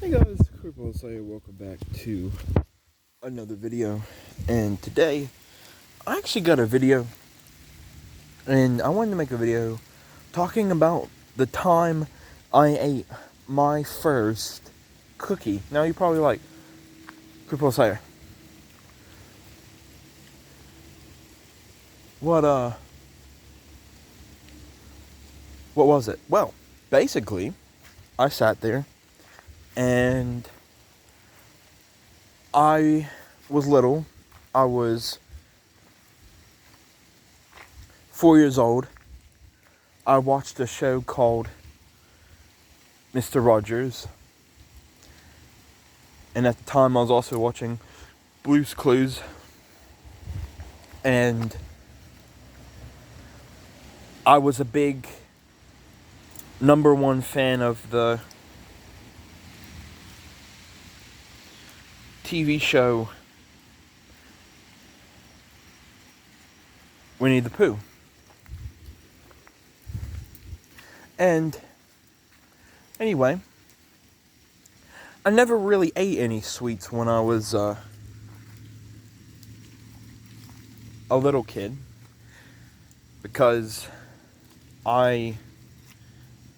Hey guys, Cripple Slayer, welcome back to another video. And today, I actually got a video, and I wanted to make a video talking about the time I ate my first cookie. Now you're probably like, Cripple Slayer, what was it? Well, basically, I sat there, and I was little. I was 4 years old. I watched a show called Mr. Rogers. And at the time I was also watching Blue's Clues. And I was a big #1 fan of the TV show Winnie the Pooh. And anyway, I never really ate any sweets when I was a little kid, because the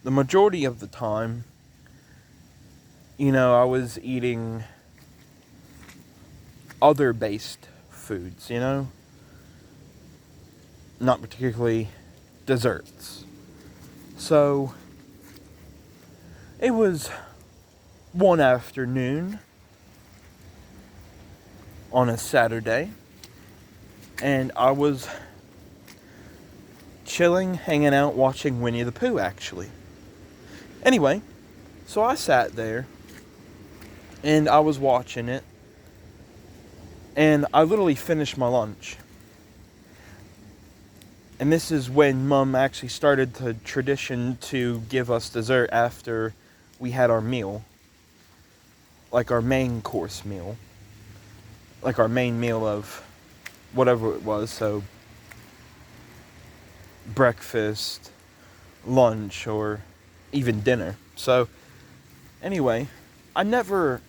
majority of the time, I was eating other based foods, not particularly desserts. So it was one afternoon on a Saturday, and I was chilling, hanging out, watching Winnie the Pooh, actually. Anyway, so I sat there, and I was watching it, and I literally finished my lunch. And this is when Mom actually started the tradition to give us dessert after we had our meal. Like our main course meal. Like our main meal of whatever it was. So breakfast, lunch, or even dinner. So anyway, I never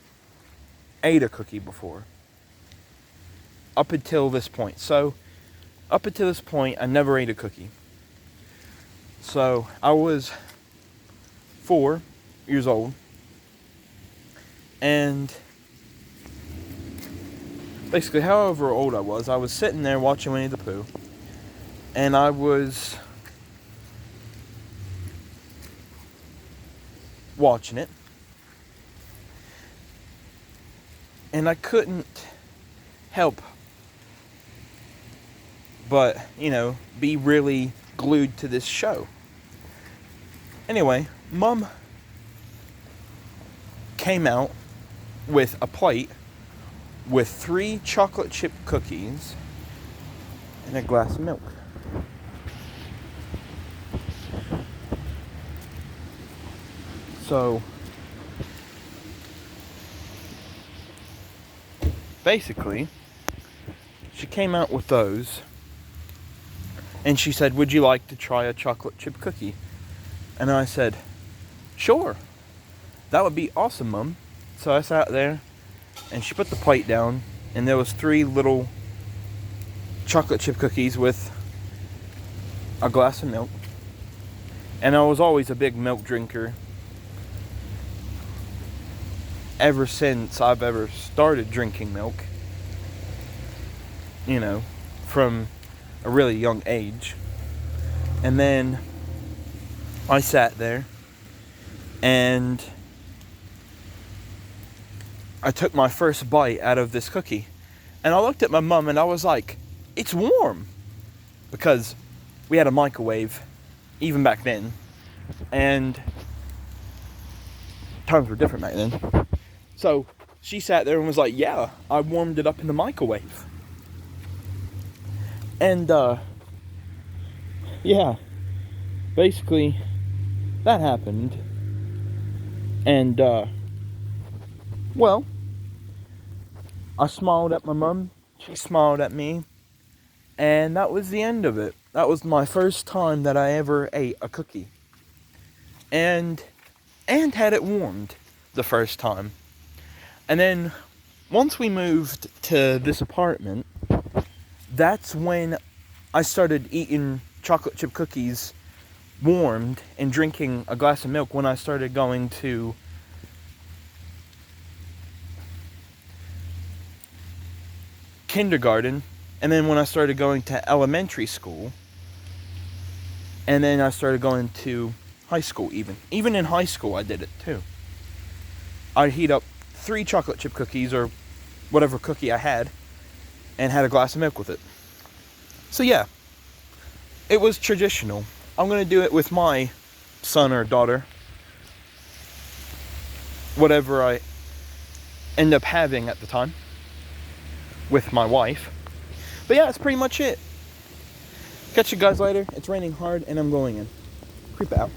ate a cookie before. Up until this point. So up until this point, I never ate a cookie. So I was 4 years old. And basically, however old I was sitting there watching Winnie the Pooh. And I was watching it. And I couldn't help but, be really glued to this show. Anyway, Mom came out with a plate with 3 chocolate chip cookies and a glass of milk. So basically, she came out with those, and she said, "Would you like to try a chocolate chip cookie?" And I said, "Sure, that would be awesome, Mom." So I sat there, and she put the plate down, and there was 3 little chocolate chip cookies with a glass of milk. And I was always a big milk drinker ever since I've ever started drinking milk, from a really young age. And then I sat there, and I took my first bite out of this cookie, and I looked at my mom, and I was like, "It's warm," because we had a microwave even back then, and times were different back then. So she sat there and was like, "Yeah, I warmed it up in the microwave." And yeah, basically that happened. And well, I smiled at my mom, she smiled at me, and that was the end of it. That was my first time that I ever ate a cookie. And had it warmed. the first time. And then once we moved to this apartment, that's when I started eating chocolate chip cookies warmed and drinking a glass of milk when I started going to kindergarten, and then when I started going to elementary school, and then I started going to high school. Even in high school I did it too. I'd heat up 3 chocolate chip cookies or whatever cookie I had and had a glass of milk with it. So yeah, it was traditional. I'm going to do it with my son or daughter, whatever I end up having at the time, with my wife. But yeah, that's pretty much it. Catch you guys later. It's raining hard and I'm going in. Creep out.